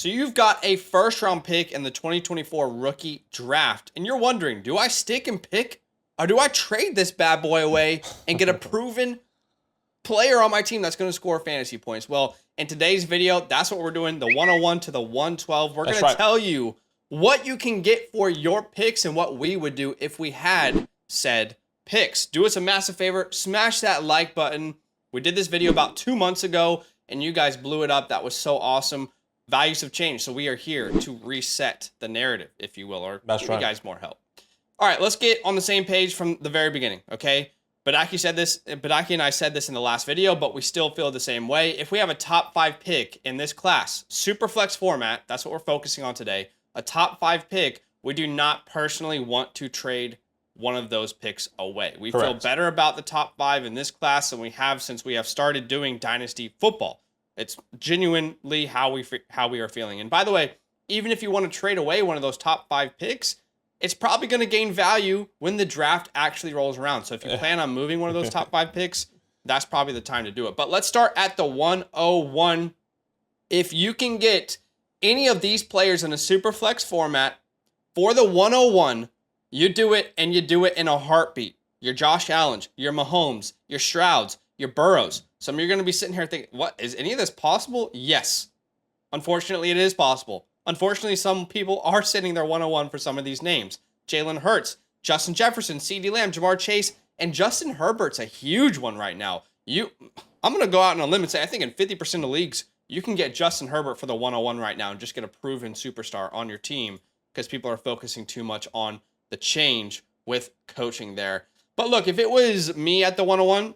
So you've got a first-round pick in the 2024 rookie draft, and you're wondering, do I stick and pick, or do I trade this bad boy away and get a proven player on my team that's going to score fantasy points? Well, in today's video, that's what we're doing, the 101 to the 112. We're going to tell you what you can get for your picks and what we would do if we had said picks. Do us a massive favor, smash that like button. We did this video about 2 months ago, and you guys blew it up. That was so awesome. Values have changed, so we are here to reset the narrative, if you will, or give you guys more help. All right, let's get on the same page from the very beginning, okay? Badaki and I said this in the last video, but we still feel the same way. If we have a top 5 pick in this class, super flex format, that's what we're focusing on today, a top 5 pick, we do not personally want to trade one of those picks away. We feel better about the top 5 in this class than we have since we have started doing Dynasty football. It's genuinely how we are feeling. And by the way, even if you want to trade away one of those top 5 picks, it's probably going to gain value when the draft actually rolls around. So if you plan on moving one of those top 5 picks, that's probably the time to do it. But let's start at the 101. If you can get any of these players in a super flex format for the 101, you do it, and you do it in a heartbeat. Your Josh Allen, your Mahomes, your Strouds, your Burrows. Some of you are going to be sitting here thinking, what, is any of this possible? Yes. Unfortunately, it is possible. Unfortunately, some people are sitting their 101 for some of these names. Jalen Hurts, Justin Jefferson, CeeDee Lamb, Jamar Chase, and Justin Herbert's a huge one right now. I'm going to go out on a limb and say I think in 50% of leagues, you can get Justin Herbert for the 101 right now and just get a proven superstar on your team because people are focusing too much on the change with coaching there. But look, if it was me at the 101,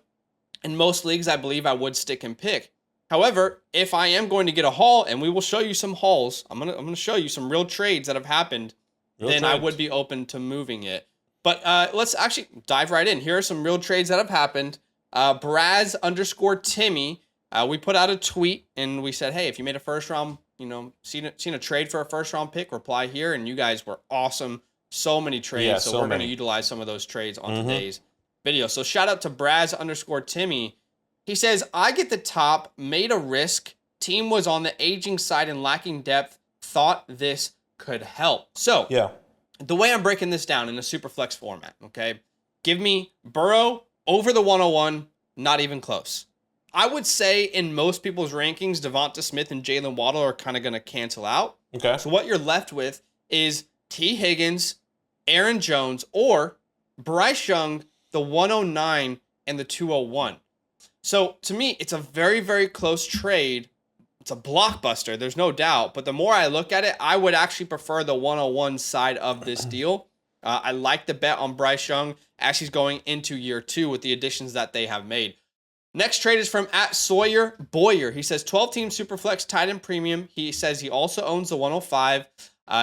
in most leagues, I believe I would stick and pick. However, if I am going to get a haul, and we will show you some hauls, I'm gonna show you some real trades that have happened, I would be open to moving it. But let's actually dive right in. Here are some real trades that have happened. Braz_Timmy, we put out a tweet, and we said, hey, if you made a first round, seen a trade for a first round pick, reply here, and you guys were awesome. So many trades, so we're going to utilize some of those trades on today's video. So shout out to Braz_Timmy. He says, I get the top, made a risk, team was on the aging side and lacking depth, thought this could help. So the way I'm breaking this down in a super flex format, okay, give me Burrow over the 101, not even close. I would say in most people's rankings, Devonta Smith and Jalen Waddle are kind of going to cancel out. Okay. So what you're left with is T. Higgins, Aaron Jones, or Bryce Young, the 109 and the 201. So to me, it's a very, very close trade. It's a blockbuster, there's no doubt. But the more I look at it, I would actually prefer the 101 side of this deal. I like the bet on Bryce Young as he's going into year 2 with the additions that they have made. Next trade is from @SawyerBoyer. He says 12-team Superflex tight end premium. He says he also owns the 105.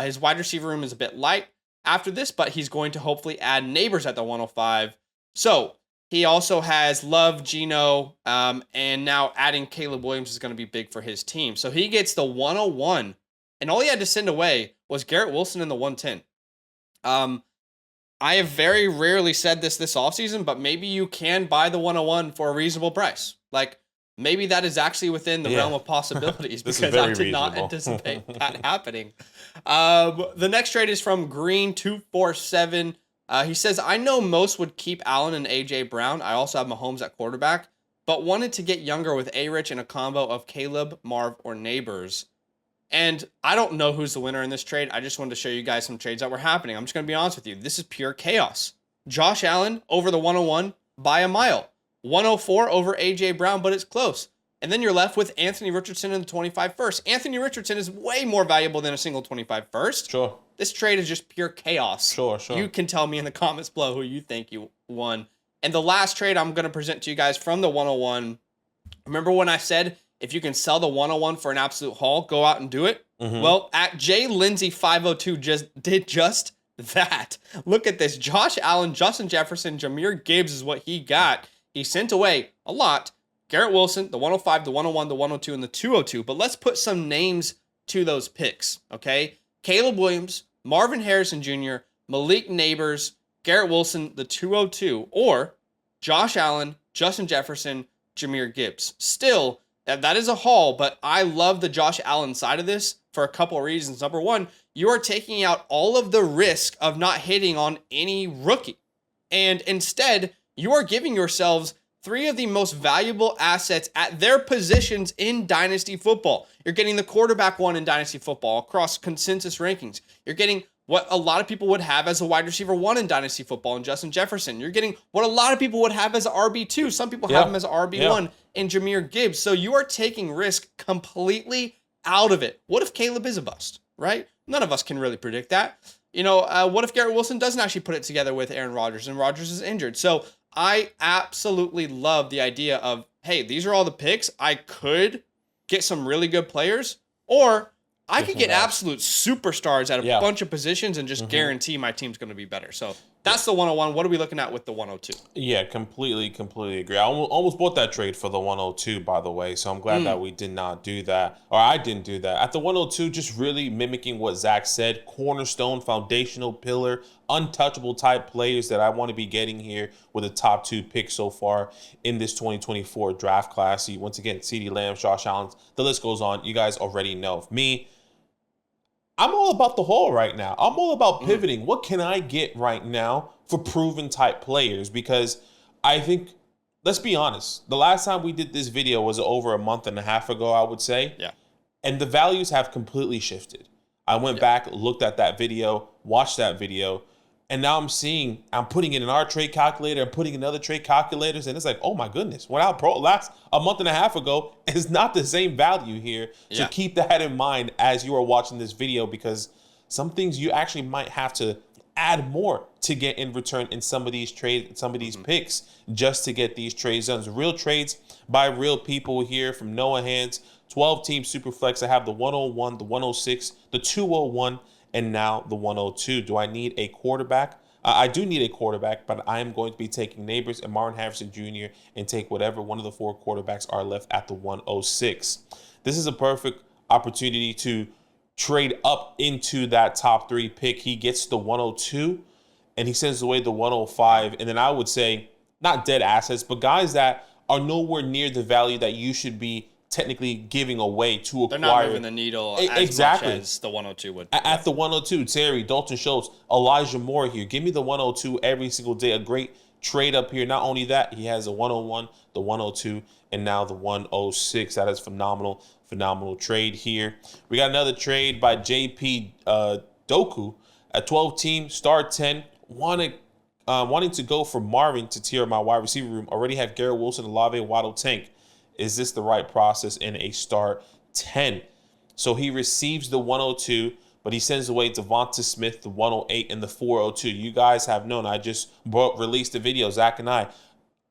His wide receiver room is a bit light after this, but he's going to hopefully add neighbors at the 105. So he also has Love, Geno, and now adding Caleb Williams is going to be big for his team. So he gets the 101, and all he had to send away was Garrett Wilson in the 110. I have very rarely said this offseason, but maybe you can buy the 101 for a reasonable price. Like, maybe that is actually within the realm of possibilities because I did not anticipate that happening. The next trade is from Green247. He says, I know most would keep Allen and A.J. Brown. I also have Mahomes at quarterback, but wanted to get younger with A-Rich and a combo of Caleb, Marv, or Neighbors. And I don't know who's the winner in this trade. I just wanted to show you guys some trades that were happening. I'm just going to be honest with you. This is pure chaos. Josh Allen over the 101 by a mile. 104 over A.J. Brown, but it's close. And then you're left with Anthony Richardson in the 25 first. Anthony Richardson is way more valuable than a single 25 first. Sure. This trade is just pure chaos. Sure. You can tell me in the comments below who you think you won. And the last trade I'm going to present to you guys from the 101. Remember when I said if you can sell the 101 for an absolute haul, go out and do it? Well, at JLindsay502 did just that. Look at this. Josh Allen, Justin Jefferson, Jahmyr Gibbs is what he got. He sent away a lot. Garrett Wilson, the 105, the 101, the 102, and the 202. But let's put some names to those picks, okay? Caleb Williams, Marvin Harrison Jr., Malik Neighbors, Garrett Wilson, the 202, or Josh Allen, Justin Jefferson, Jahmyr Gibbs. Still, that is a haul, but I love the Josh Allen side of this for a couple of reasons. Number one, you are taking out all of the risk of not hitting on any rookie. And instead, you are giving yourselves three of the most valuable assets at their positions in Dynasty football. You're getting the quarterback one in Dynasty football across consensus rankings. You're getting what a lot of people would have as a wide receiver one in Dynasty football in Justin Jefferson. You're getting what a lot of people would have as an RB2. Some people have him as an RB1 in Jahmyr Gibbs. So you are taking risk completely out of it. What if Caleb is a bust, right? None of us can really predict that. What if Garrett Wilson doesn't actually put it together with Aaron Rodgers and Rodgers is injured? So I absolutely love the idea of, hey, these are all the picks. I could get some really good players, or I could get absolute superstars at a bunch of positions and just guarantee my team's going to be better. So that's the 101. What are we looking at with the 102? Yeah, completely agree. I almost bought that trade for the 102, by the way. So I'm glad that we did not do that, or I didn't do that. At the 102, just really mimicking what Zach said, cornerstone, foundational pillar, untouchable type players that I want to be getting here with the top 2 picks so far in this 2024 draft class. Once again, CeeDee Lamb, Josh Allen, the list goes on. You guys already know. Me, I'm all about the haul right now. I'm all about pivoting. What can I get right now for proven type players? Because I think, let's be honest, the last time we did this video was over a month and a half ago, I would say. Yeah. And the values have completely shifted. I went back, looked at that video, watched that video, and now I'm putting it in our trade calculator, I'm putting in other trade calculators, and it's like, oh my goodness, when I last a month and a half ago, it's not the same value here. So keep that in mind as you are watching this video, because some things you actually might have to add more to get in return in some of these trades, some of these picks, just to get these trades done. Real trades by real people here from Noah Hands. 12-team Superflex. I have the 101, the 106, the 201, and now the 102. Do I need a quarterback? I do need a quarterback, but I am going to be taking Neighbors and Marvin Harrison Jr. and take whatever one of the 4 quarterbacks are left at the 106. This is a perfect opportunity to trade up into that top 3 pick. He gets the 102, and he sends away the 105. And then I would say, not dead assets, but guys that are nowhere near the value that you should be technically giving away to acquire. They're not moving the needle as much as the 102 would. At the 102, Terry, Dalton Schultz, Elijah Moore here. Give me the 102 every single day. A great trade up here. Not only that, he has a 101, the 102, and now the 106. That is phenomenal trade here. We got another trade by JP Doku, a 12-team, star 10, wanting to go for Marvin to tier my wide receiver room. Already have Garrett Wilson, Olave, Waddle, Tank. Is this the right process in a start 10? So he receives the 102, but he sends away Devonta Smith, the 108, and the 402. You guys have known. I just released a video, Zach and I,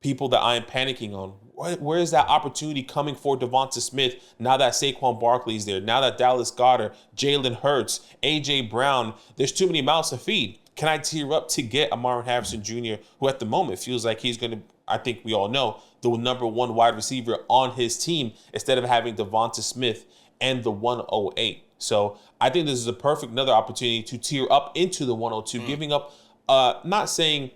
people that I am panicking on. Where is that opportunity coming for Devonta Smith now that Saquon Barkley's there, now that Dallas Goedert, Jalen Hurts, A.J. Brown, there's too many mouths to feed. Can I tier up to get a Marvin Harrison Jr., who at the moment feels like he's going to, I think we all know, the number 1 wide receiver on his team instead of having Devonta Smith and the 108. So I think this is a perfect another opportunity to tier up into the 102, giving up, not saying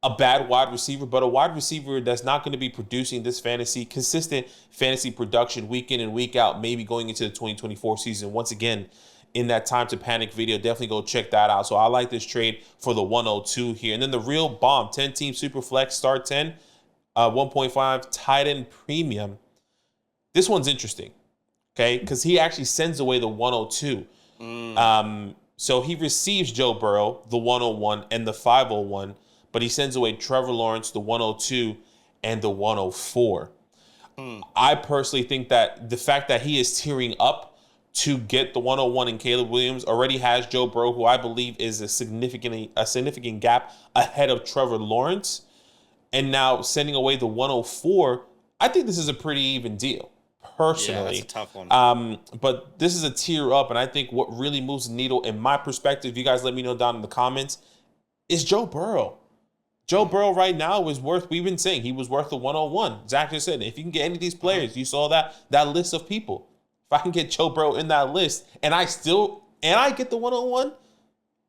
a bad wide receiver, but a wide receiver that's not going to be producing this consistent fantasy production week in and week out, maybe going into the 2024 season. Once again, in that Time to Panic video, definitely go check that out. So I like this trade for the 102 here. And then the real bomb, 10-team Superflex, star 10, 1.5 tight end premium. This one's interesting, okay? Because he actually sends away the 102. So he receives Joe Burrow, the 101, and the 501, but he sends away Trevor Lawrence, the 102, and the 104. I personally think that the fact that he is tiering up to get the 101 and Caleb Williams already has Joe Burrow, who I believe is a significant gap ahead of Trevor Lawrence. And now sending away the 104, I think this is a pretty even deal, personally. Yeah, that's a tough one. But this is a tier up, and I think what really moves the needle, in my perspective, you guys let me know down in the comments, is Joe Burrow. Joe Burrow right now is worth, we've been saying, he was worth the 101. Zach just said, if you can get any of these players, you saw that list of people. If I can get Joe Burrow in that list, and I get the 101,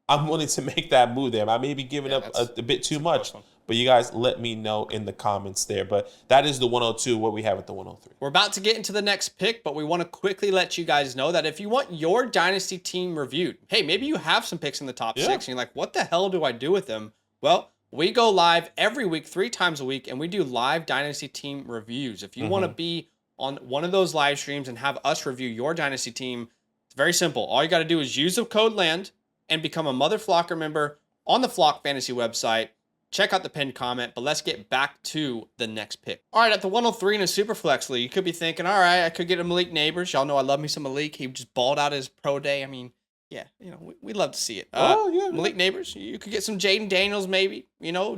I'm willing to make that move there. I may be giving up a bit too much, But you guys let me know in the comments there. But that is the 102, what we have at the 103. We're about to get into the next pick, but we want to quickly let you guys know that if you want your Dynasty team reviewed, hey, maybe you have some picks in the top 6 and you're like, what the hell do I do with them? Well, we go live every week, 3 times a week, and we do live Dynasty team reviews. If you want to be on one of those live streams and have us review your Dynasty team, it's very simple. All you got to do is use the code LAND and become a Mother Flocker member on the Flock Fantasy website. Check out the pinned comment, but let's get back to the next pick. All right, at the 103 in a Superflex league, you could be thinking, all right, I could get a Malik Neighbors. Y'all know I love me some Malik. He just balled out his pro day. I mean, yeah, we'd love to see it. Malik Neighbors, you could get some Jaden Daniels maybe.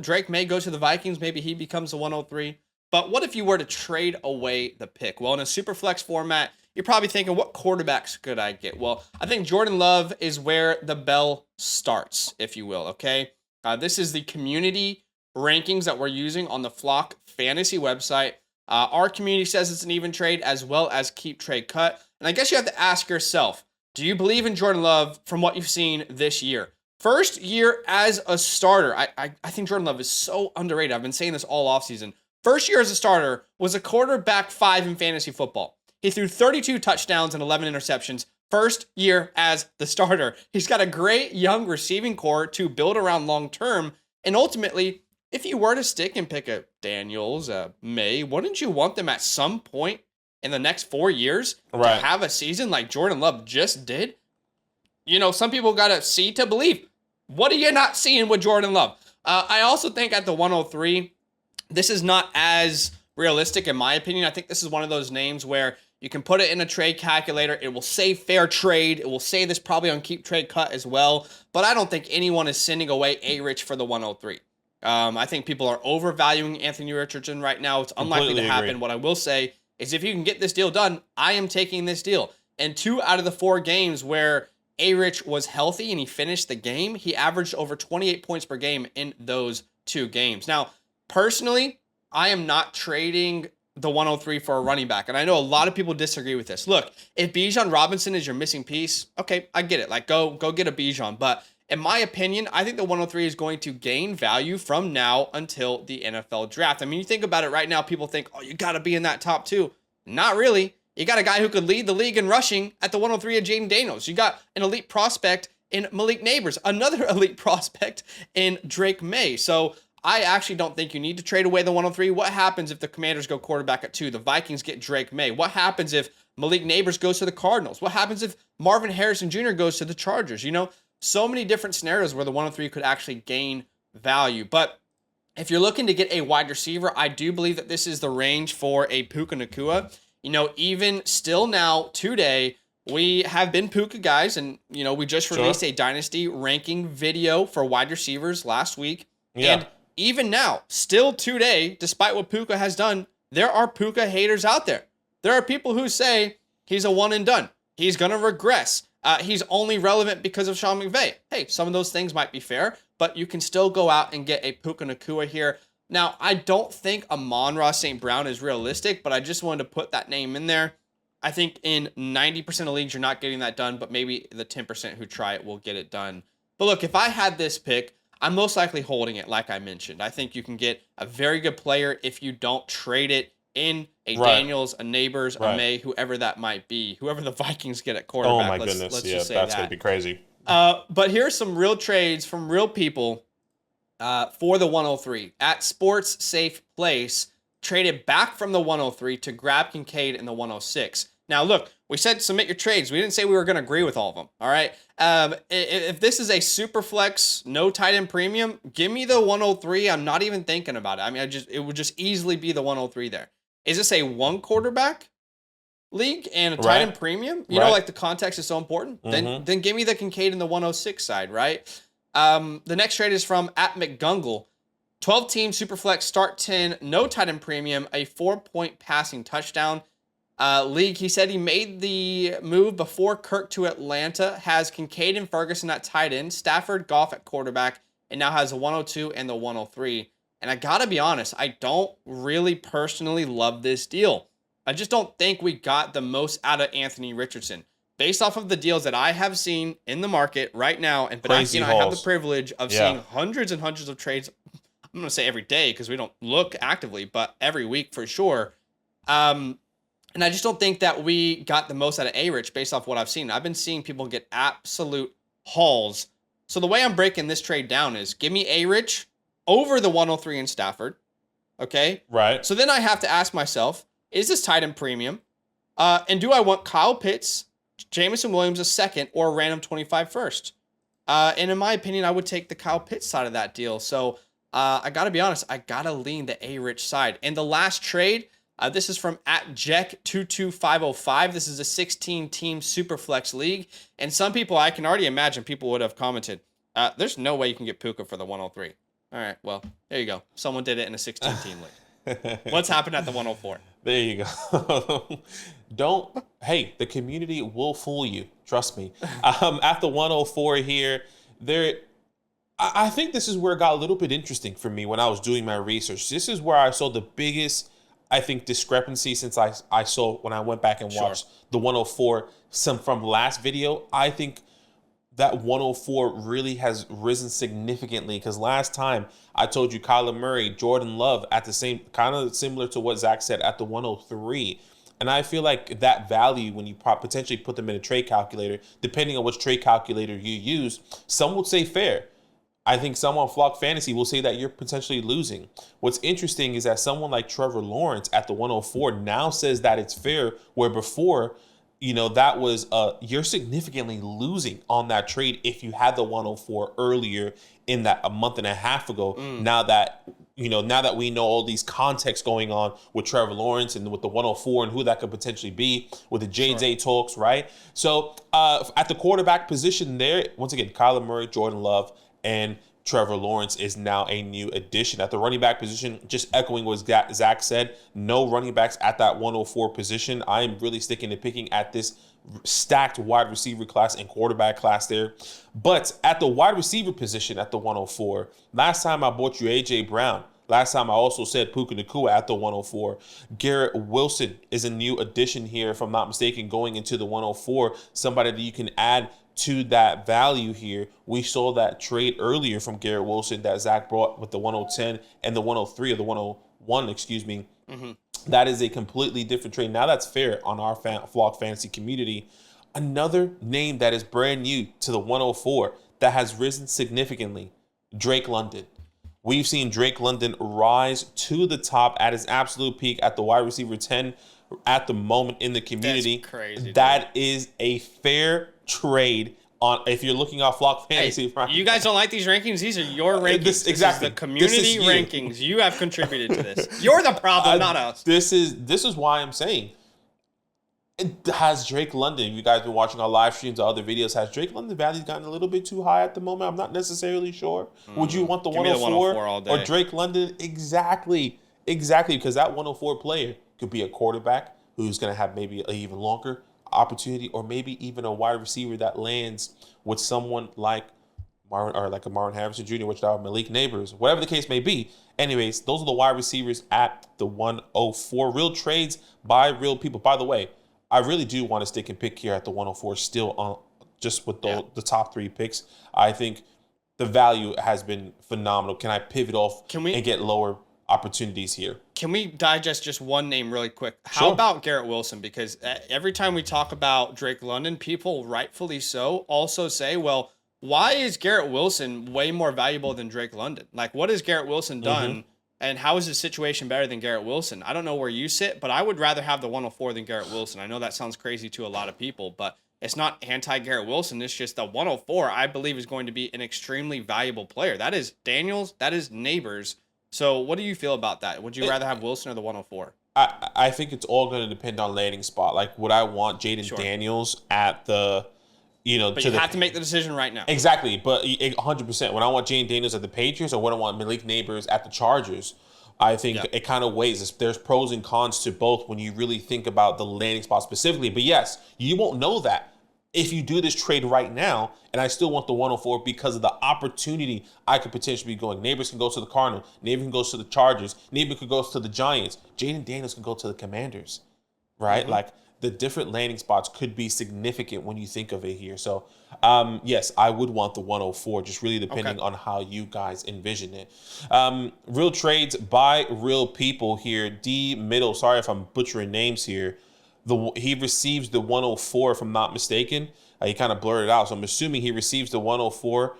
Drake May goes to the Vikings. Maybe he becomes a 103. But what if you were to trade away the pick? Well, in a Superflex format, you're probably thinking, what quarterbacks could I get? Well, I think Jordan Love is where the bell starts, if you will, okay? This is the community rankings that we're using on the Flock Fantasy website. Our community says it's an even trade as well as keep trade cut. And I guess you have to ask yourself, do you believe in Jordan Love from what you've seen this year? First year as a starter. I think Jordan Love is so underrated. I've been saying this all offseason. First year as a starter was a quarterback 5 in fantasy football. He threw 32 touchdowns and 11 interceptions. First year as the starter. He's got a great young receiving core to build around long term. And ultimately, if you were to stick and pick a Daniels, a May, wouldn't you want them at some point in the next 4 years to have a season like Jordan Love just did? Some people got to see to believe. What are you not seeing with Jordan Love? I also think at the 103, this is not as realistic in my opinion. I think this is one of those names where you can put it in a trade calculator. It will say fair trade. It will say this probably on keep trade cut as well. But I don't think anyone is sending away A-Rich for the 103. I think people are overvaluing Anthony Richardson right now. It's unlikely to happen. Agree. What I will say is if you can get this deal done, I am taking this deal. And 2 out of the 4 games where A-Rich was healthy and he finished the game, he averaged over 28 points per game in those 2 games. Now, personally, I am not trading the 103 for a running back. And I know a lot of people disagree with this. Look, if Bijan Robinson is your missing piece, okay, I get it. Like, go get a Bijan. But in my opinion, I think the 103 is going to gain value from now until the NFL draft. I mean, you think about it right now, people think, oh, you got to be in that top 2. Not really. You got a guy who could lead the league in rushing at the 103 of Jaden Daniels. You got an elite prospect in Malik Neighbors, another elite prospect in Drake May. So I actually don't think you need to trade away the 103. What happens if the Commanders go quarterback at 2? The Vikings get Drake May. What happens if Malik Neighbors goes to the Cardinals? What happens if Marvin Harrison Jr. goes to the Chargers? So many different scenarios where the 103 could actually gain value. But if you're looking to get a wide receiver, I do believe that this is the range for a Puka Nacua. Even still now, today, we have been Puka guys, and, we just released a Dynasty ranking video for wide receivers last week. Yeah. And even now, still today, despite what Puka has done, there are Puka haters out there. There are people who say he's a one and done. He's going to regress. He's only relevant because of Sean McVay. Hey, some of those things might be fair, but you can still go out and get a Puka Nacua here. Now, I don't think Amon-Ra St. Brown is realistic, but I just wanted to put that name in there. I think in 90% of leagues, you're not getting that done, but maybe the 10% who try it will get it done. But look, if I had this pick, I'm most likely holding it, like I mentioned. I think you can get a very good player if you don't trade it in a Daniels, a Neighbors, a May, whoever that might be, whoever the Vikings get at quarterback. Oh my goodness, let's just say that's going to be crazy. But here's some real trades from real people for the 103. At Sports Safe Place, traded back from the 103 to grab Kincaid in the 106. Now, look, we said submit your trades. We didn't say we were going to agree with all of them, all right? If this is a super flex, no tight end premium, give me the 103. I'm not even thinking about it. I mean, it would just easily be the 103 there. Is this a 1 quarterback league and a tight end premium? You know, like the context is so important. Then give me the Kincaid in the 106 side, right? The next trade is from at McGungle. 12-team Superflex, start 10, no tight end premium, a 4-point passing touchdown league. He said he made the move before Kirk to Atlanta, has Kincaid and Ferguson at tight end, Stafford, Goff at quarterback, and now has the 102 and the 103. And I got to be honest, I don't really personally love this deal. I just don't think we got the most out of Anthony Richardson. Based off of the deals that I have seen in the market right now, and I have the privilege of seeing hundreds and hundreds of trades. I'm going to say every day because we don't look actively, but every week for sure. And I just don't think that we got the most out of A-Rich based off what I've seen. I've been seeing people get absolute hauls. So the way I'm breaking this trade down is give me A-Rich over the 103 in Stafford. Okay? Right. So then I have to ask myself, is this tight end premium? And do I want Kyle Pitts, Jameson Williams a second, or a random 25 first? And in my opinion, I would take the Kyle Pitts side of that deal. So I got to be honest, I got to lean the A-Rich side. And the last trade, this is from @Jack22505. This is a 16-team Superflex league. And some people, I can already imagine people would have commented, there's no way you can get Puka for the 103. All right, well, there you go. Someone did it in a 16-team league. What's happened at the 104? There you go. Hey, the community will fool you. Trust me. At the 104 here, I think this is where it got a little bit interesting for me when I was doing my research. This is where I saw the biggest, I think, discrepancy since I saw when I went back and watched the 104 from last video. I think that 104 really has risen significantly because last time I told you Kyler Murray, Jordan Love at the same, kind of similar to what Zach said at the 103. And I feel like that value, when you potentially put them in a trade calculator, depending on which trade calculator you use, some would say fair. I think some on Flock Fantasy will say that you're potentially losing. What's interesting is that someone like Trevor Lawrence at the 104 now says that it's fair, where before, that was you're significantly losing on that trade if you had the 104 earlier in that a month and a half ago. Now that we know all these contexts going on with Trevor Lawrence and with the 104 and who that could potentially be with the J.J. talks, right? So at the quarterback position there, once again, Kyler Murray, Jordan Love, and Trevor Lawrence is now a new addition. At the running back position, just echoing what Zach said, no running backs at that 104 position. I am really sticking to picking at this stacked wide receiver class and quarterback class there. But at the wide receiver position at the 104, last time I bought you A.J. Brown. Last time I also said Puka Nacua at the 104. Garrett Wilson is a new addition here, if I'm not mistaken, going into the 104. Somebody that you can add to that value here. We saw that trade earlier from Garrett Wilson that Zach brought with the 110 and the 103 or the 101, excuse me. Mm-hmm. That is a completely different trade. Now that's fair on our Flock Fantasy community. Another name that is brand new to the 104 that has risen significantly, Drake London. We've seen Drake London rise to the top at his absolute peak at the wide receiver 10 at the moment in the community. That's crazy. That is a fair trade on if you're looking at Flock Fantasy. Hey, you guys don't like these rankings? These are your rankings. Exactly. This is the community rankings. You have contributed to this. You're the problem, not us. This is why I'm saying has Drake London, you guys been watching our live streams or other videos, has Drake London value gotten a little bit too high at the moment? I'm not necessarily sure. Would you want the 104 all day. or Drake London? Exactly, because that 104 player could be a quarterback who's going to have maybe an even longer opportunity, or maybe even a wide receiver that lands with someone like a Marvin Harrison Jr., which are Malik Neighbors, whatever the case may be. Anyways, those are the wide receivers at the 104. Real trades by real people. By the way, I really do want to stick and pick here at the 104 still on just with the top three picks. I think the value has been phenomenal. Can I pivot off and get lower opportunities here? Can we digest just one name really quick? How about Garrett Wilson? Because every time we talk about Drake London, people rightfully so also say, well, why is Garrett Wilson way more valuable than Drake London? Like, what has Garrett Wilson done? Mm-hmm. And how is his situation better than Garrett Wilson? I don't know where you sit, but I would rather have the 104 than Garrett Wilson. I know that sounds crazy to a lot of people, but it's not anti-Garrett Wilson. It's just the 104, I believe, is going to be an extremely valuable player. That is Daniels. That is Neighbors. So what do you feel about that? Would you rather have Wilson or the 104? I think it's all going to depend on landing spot. Like, would I want Jaden Daniels at the... But you have to make the decision right now. Exactly, but 100%. When I want Jane Daniels at the Patriots or when I want Malik Neighbors at the Chargers, I think it kind of weighs. There's pros and cons to both when you really think about the landing spot specifically. But yes, you won't know that if you do this trade right now, and I still want the 104 because of the opportunity I could potentially be going. Neighbors can go to the Cardinals. Neighbors can go to the Chargers. Neighbors could go to the Giants. Jaden Daniels can go to the Commanders, right? Mm-hmm. Like, the different landing spots could be significant when you think of it here. So Yes, I would want the 104, just really depending Okay. on how you guys envision it. Real trades by real people here. D Middle, sorry if I'm butchering names here. He receives the 104, if I'm not mistaken. He kind of blurred it out, so I'm assuming he receives the 104.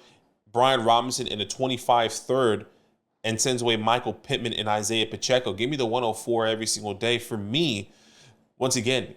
Brian Robinson in the 25 third, and sends away Michael Pittman and Isaiah Pacheco. Give me the 104 every single day. For me, once again,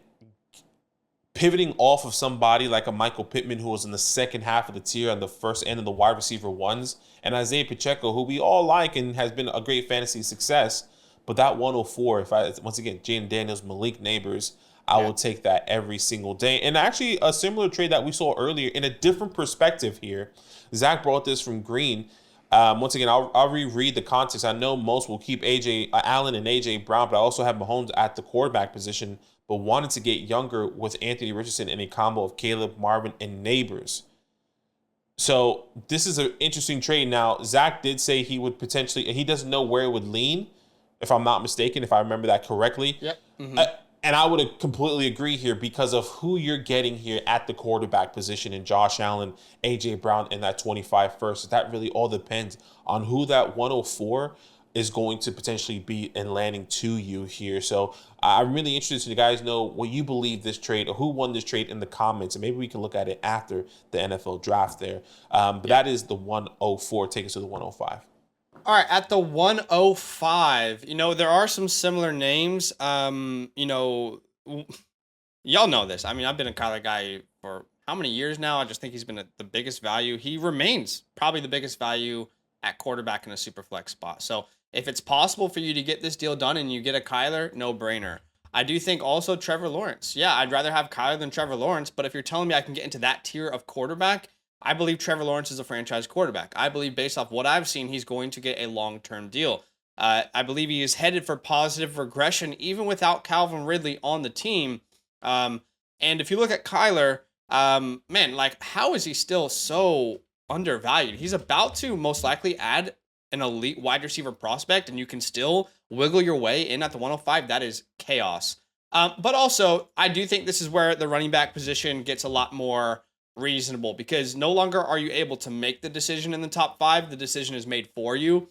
pivoting off of somebody like a Michael Pittman, who was in the second half of the tier on the first end of the wide receiver ones, and Isaiah Pacheco, who we all like and has been a great fantasy success. But that 104, once again, Jaden Daniels, Malik Neighbors, I will take that every single day. And actually, a similar trade that we saw earlier in a different perspective here. Zach brought this from Green. Once again, I'll reread the context. I know most will keep AJ Allen and AJ Brown, but I also have Mahomes at the quarterback position, but wanted to get younger with Anthony Richardson in a combo of Caleb, Marvin, and Neighbors. So this is an interesting trade. Now, Zach did say he would potentially, and he doesn't know where it would lean, if I'm not mistaken, if I remember that correctly. Yep. Mm-hmm. And I would completely agree here because of who you're getting here at the quarterback position in Josh Allen, A.J. Brown, and that 25 first. That really all depends on who that 104 is going to potentially be and landing to you here. So I'm really interested to you guys know what you believe this trade or who won this trade in the comments. And maybe we can look at it after the NFL draft there. But that is the 104. Take us to the 105. All right, at the 105, there are some similar names. Y'all know this. I mean, I've been a Kyler guy for how many years now? I just think he's been the biggest value. He remains probably the biggest value at quarterback in a super flex spot. So if it's possible for you to get this deal done and you get a Kyler, no brainer. I do think also Trevor Lawrence. Yeah, I'd rather have Kyler than Trevor Lawrence, but if you're telling me I can get into that tier of quarterback, I believe Trevor Lawrence is a franchise quarterback. I believe based off what I've seen, he's going to get a long-term deal. I believe he is headed for positive regression even without Calvin Ridley on the team. And if you look at Kyler, man, like how is he still so undervalued? He's about to most likely add an elite wide receiver prospect and you can still wiggle your way in at the 105. That is chaos. But also, I do think this is where the running back position gets a lot more reasonable because no longer are you able to make the decision in the top 5. The decision is made for you.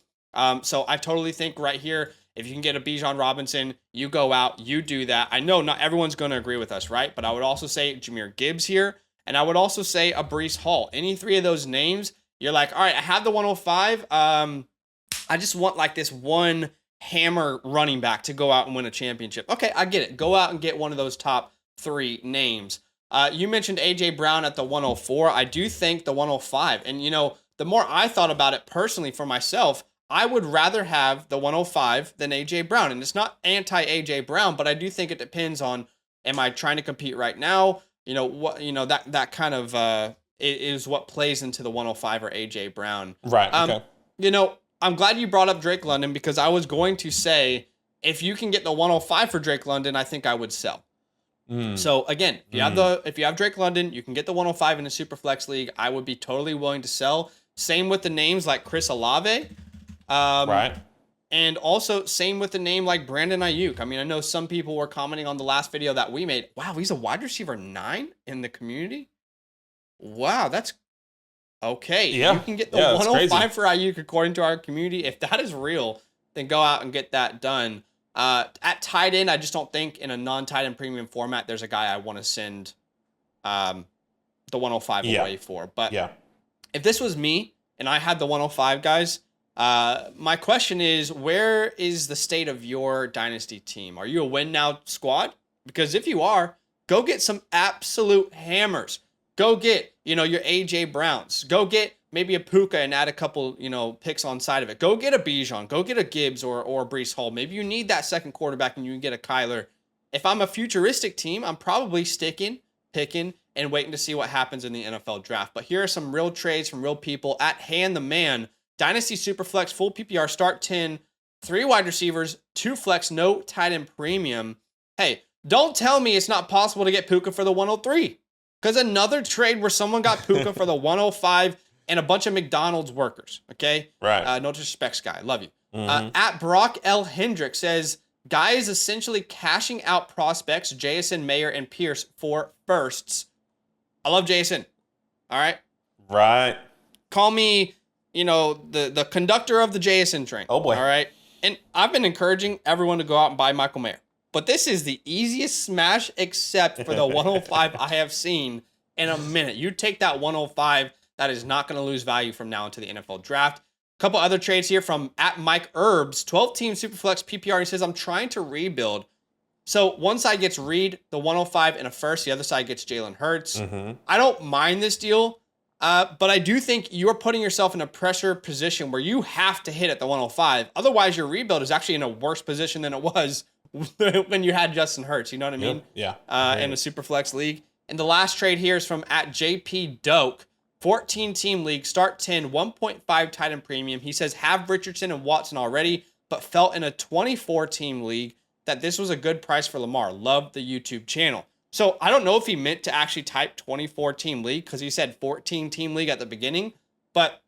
So I totally think right here, if you can get a Bijan Robinson, you go out, you do that. I know not everyone's going to agree with us, right? But I would also say Jahmyr Gibbs here. And I would also say a Breece Hall. Any 3 of those names, you're like, all right, I have the 105. I just want like this one hammer running back to go out and win a championship. Okay, I get it. Go out and get one of those top 3 names. You mentioned A.J. Brown at the 104. I do think the 105. And, the more I thought about it personally for myself, I would rather have the 105 than A.J. Brown. And it's not anti-A.J. Brown, but I do think it depends on, am I trying to compete right now? That kind of is what plays into the 105 or A.J. Brown. Right, okay. I'm glad you brought up Drake London because I was going to say, if you can get the 105 for Drake London, I think I would sell. So again, if you have Drake London, you can get the 105 in a super flex league. I would be totally willing to sell. Same with the names like Chris Olave. Right. And also same with the name like Brandon Ayuk. I mean, I know some people were commenting on the last video that we made. Wow, he's a wide receiver 9 in the community. Wow, that's okay. Yeah. You can get the 105 for Ayuk according to our community. If that is real, then go out and get that done. At tight end, I just don't think in a non-tight end premium format, there's a guy I want to send the 105 away for. But if this was me and I had the 105 guys, my question is, where is the state of your dynasty team? Are you a win now squad? Because if you are, go get some absolute hammers. Go get, your AJ Browns. Go get maybe a Puka and add a couple, picks on side of it. Go get a Bijan. Go get a Gibbs or a Breece Hall. Maybe you need that second quarterback and you can get a Kyler. If I'm a futuristic team, I'm probably picking, and waiting to see what happens in the NFL draft. But here are some real trades from real people. At Hand the Man, Dynasty Superflex, full PPR, start 10, 3 wide receivers, 2 flex, no tight end premium. Hey, don't tell me it's not possible to get Puka for the 103. Because another trade where someone got Puka for the 105 and a bunch of McDonald's workers, okay? Right. No disrespect, Sky. Love you. At Brock L. Hendrick says, guys essentially cashing out prospects, Jason, Mayer, and Pierce for firsts. I love Jason. All right. Right. Call me, the conductor of the JSN train. Oh, boy. All right. And I've been encouraging everyone to go out and buy Michael Mayer. But this is the easiest smash except for the 105 I have seen in a minute. You take that 105, that is not going to lose value from now into the NFL draft. A couple other trades here from @Mike Herbs, 12-team Superflex PPR. He says, I'm trying to rebuild. So one side gets Reed, the 105 and a first. The other side gets Jalen Hurts. Mm-hmm. I don't mind this deal, but I do think you're putting yourself in a pressure position where you have to hit at the 105. Otherwise, your rebuild is actually in a worse position than it was when you had Justin Hurts. You know what I mean? Yeah. In a Superflex league. And the last trade here is from @JP Doak. 14-team league, start 10, 1.5 tight end premium. He says, have Richardson and Watson already, but felt in a 24-team league that this was a good price for Lamar. Love the YouTube channel. So I don't know if he meant to actually type 24-team league because he said 14-team league at the beginning. But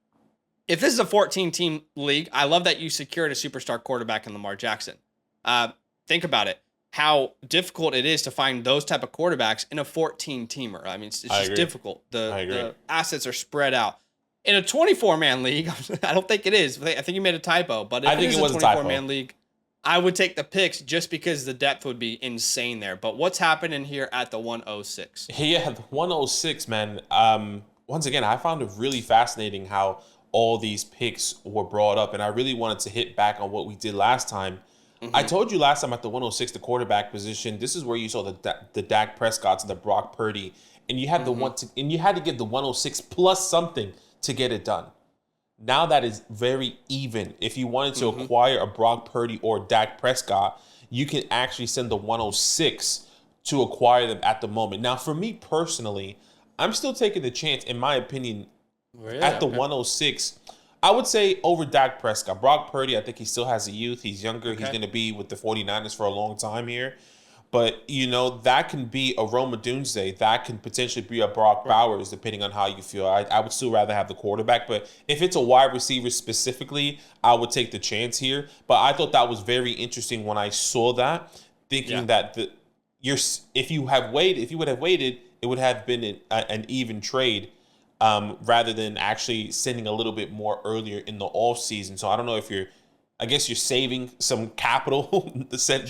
if this is a 14-team league, I love that you secured a superstar quarterback in Lamar Jackson. Think about it. How difficult it is to find those type of quarterbacks in a 14-teamer. I mean, it's just difficult. The assets are spread out. In a 24-man league, I don't think it is. I think you made a typo. But if I think it was a 24-man league, I would take the picks just because the depth would be insane there. But what's happening here at the 106? Yeah, the 106, man. Once again, I found it really fascinating how all these picks were brought up. And I really wanted to hit back on what we did last time. Mm-hmm. I told you last time at the 106, the quarterback position, this is where you saw the Dak Prescotts and the Brock Purdy, and you had you had to get the 106 plus something to get it done. Now that is very even. If you wanted to acquire a Brock Purdy or Dak Prescott, you can actually send the 106 to acquire them at the moment. Now, for me personally, I'm still taking the chance, in my opinion, at the 106. I would say over Dak Prescott. Brock Purdy, I think he still has a youth. He's younger. Okay. He's going to be with the 49ers for a long time here. But, that can be a Roma Doomsday. That can potentially be a Brock Bowers, depending on how you feel. I would still rather have the quarterback. But if it's a wide receiver specifically, I would take the chance here. But I thought that was very interesting when I saw that, thinking that if you would have waited, it would have been an even trade. Rather than actually sending a little bit more earlier in the off season. So I don't know if you're saving some capital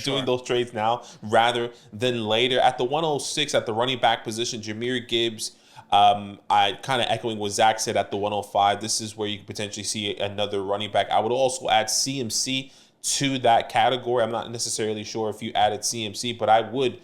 doing those trades now rather than later. At the 106, at the running back position, Jahmyr Gibbs, I kind of echoing what Zach said at the 105. This is where you could potentially see another running back. I would also add CMC to that category. I'm not necessarily sure if you added CMC, but I would,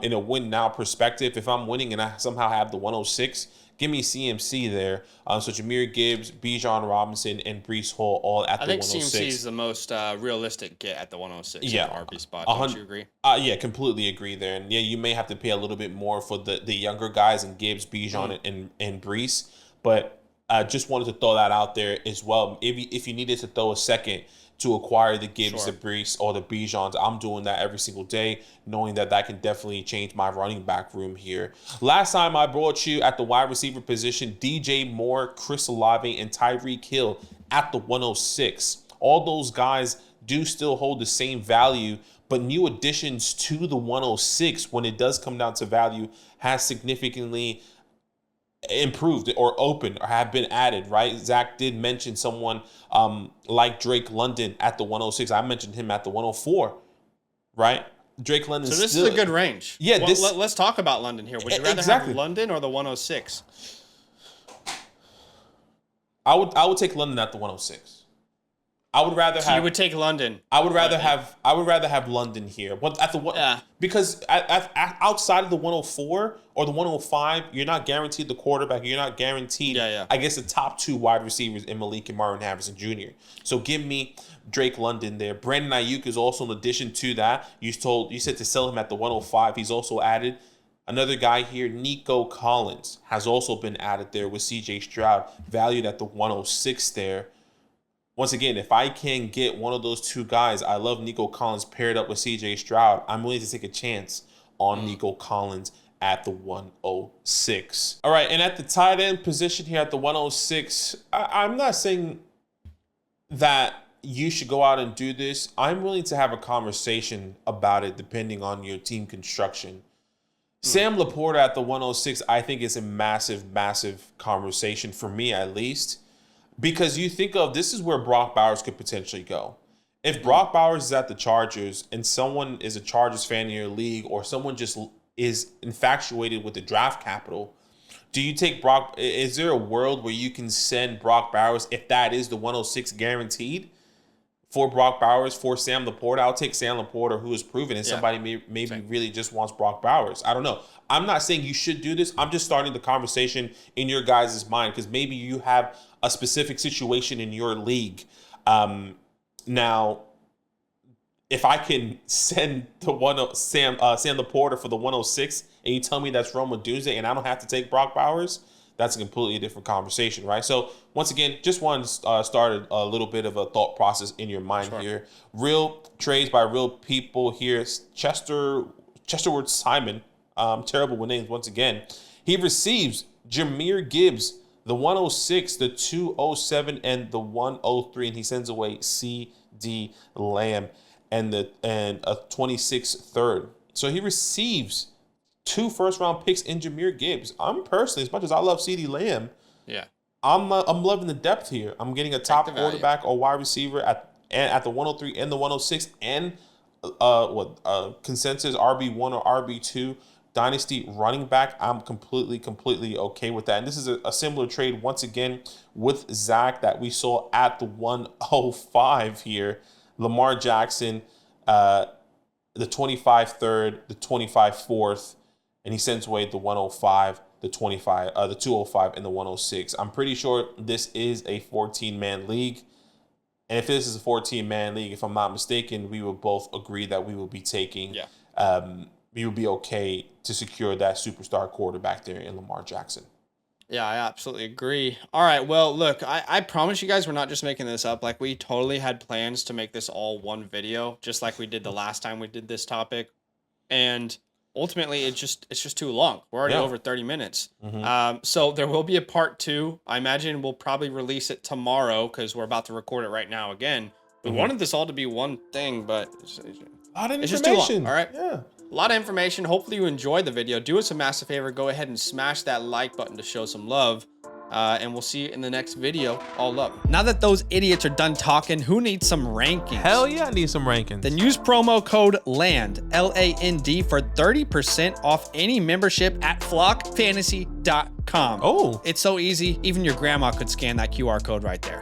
in a win now perspective, if I'm winning and I somehow have the 106, give me CMC there. So Jahmyr Gibbs, Bijan Robinson, and Breece Hall all at the 106. I think CMC is the most realistic get at the 106 in the RB spot. Don't you agree? Yeah, completely agree there. And yeah, you may have to pay a little bit more for the younger guys and Gibbs, Bijan, and Breece. But just wanted to throw that out there as well. If you needed to throw a second to acquire the Gibbs, the Breece, or the Bijans, I'm doing that every single day, knowing that can definitely change my running back room here. Last time I brought you at the wide receiver position, DJ Moore, Chris Olave, and Tyreek Hill at the 106. All those guys do still hold the same value, but new additions to the 106, when it does come down to value, has significantly improved or opened or have been added, right? Zach did mention someone like Drake London at the 106. I mentioned him at the 104, right? Drake London. So this is a good range. Yeah. Let's talk about London here. Would you rather have London or the 106? I would take London at the 106. I would rather have. You would take London. I would rather have London here. What at the what? Yeah. Because outside of the 104 or the 105, you're not guaranteed the quarterback. You're not guaranteed. I guess the top two wide receivers in Malik and Marvin Harrison Jr. So give me Drake London there. Brandon Ayuk is also in addition to that. You said to sell him at the 105. He's also added. Another guy here, Nico Collins, has also been added there with C.J. Stroud, valued at the 106 there. Once again, if I can get one of those two guys, I love Nico Collins paired up with C.J. Stroud. I'm willing to take a chance on Nico Collins at the 106. All right, and at the tight end position here at the 106, I'm not saying that you should go out and do this. I'm willing to have a conversation about it depending on your team construction. Sam Laporta at the 106, I think is a massive, massive conversation for me, at least, because you think of this is where Brock Bowers could potentially go. If Brock Bowers is at the Chargers and someone is a Chargers fan in your league, or someone just is infatuated with the draft capital, do you take Brock? Is there a world where you can send Brock Bowers, if that is the 106 guaranteed, for Brock Bowers, for Sam Laporta? I'll take Sam Laporta, who is proven, and somebody maybe really just wants Brock Bowers. I don't know. I'm not saying you should do this. I'm just starting the conversation in your guys' mind, because maybe you have a specific situation in your league. Now, if I can send the Sam Laporta for the 106, and you tell me that's Rome Odunze, and I don't have to take Brock Bowers, that's a completely different conversation, right? So once again, just wanted to start a little bit of a thought process in your mind here. Real trades by real people here. Chesterwood Simon, terrible with names once again. He receives Jahmyr Gibbs, the 106, the 207, and the 103, and he sends away C.D. Lamb and a 26th third. So he receives 2 first-round picks in Jahmyr Gibbs. I'm personally, as much as I love C.D. Lamb, I'm loving the depth here. I'm getting a top quarterback or wide receiver at the 103 and the 106, and consensus RB1 or RB2 Dynasty running back. I'm completely okay with that. And this is a similar trade once again with Zach that we saw at the 105 here. Lamar Jackson, the 25 third, the 25 fourth, and he sends away the 105, the 25, the 205, and the 106. I'm pretty sure this is a 14-man league. And if this is a 14-man league, if I'm not mistaken, we will both agree that we will be taking, we will be okay to secure that superstar quarterback there in Lamar Jackson. Yeah, I absolutely agree. All right, well, look, I promise you guys we're not just making this up. Like, we totally had plans to make this all one video, just like we did the last time we did this topic. And ultimately, it's just too long. We're already over 30 minutes. So there will be a part 2. I imagine we'll probably release it tomorrow because we're about to record it right now again. We wanted this all to be one thing, but it's just too long. All right? Yeah. A lot of information. Hopefully you enjoyed the video. Do us a massive favor. Go ahead and smash that like button to show some love. And we'll see you in the next video. All love. Now that those idiots are done talking, who needs some rankings? Hell yeah, I need some rankings. Then use promo code LAND, LAND, for 30% off any membership at flockfantasy.com. Oh. It's so easy. Even your grandma could scan that QR code right there.